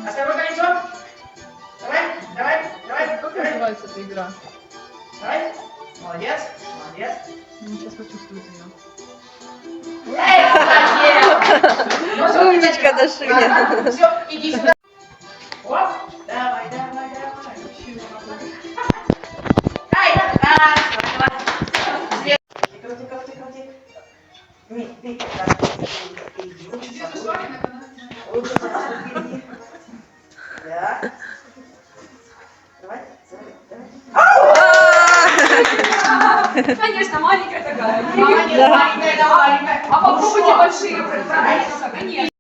Осторожно, лицо. Давай. Как называется эта игра? Давай. Молодец. Сейчас почувствую ее. Умничка, Дашуня. Все, иди сюда. Оп. Давай. Ай, Крути. Не, ты. Лучше впереди. Да. Давай. Конечно, маленькая такая. Маленькая. А попробуйте большие. Конечно.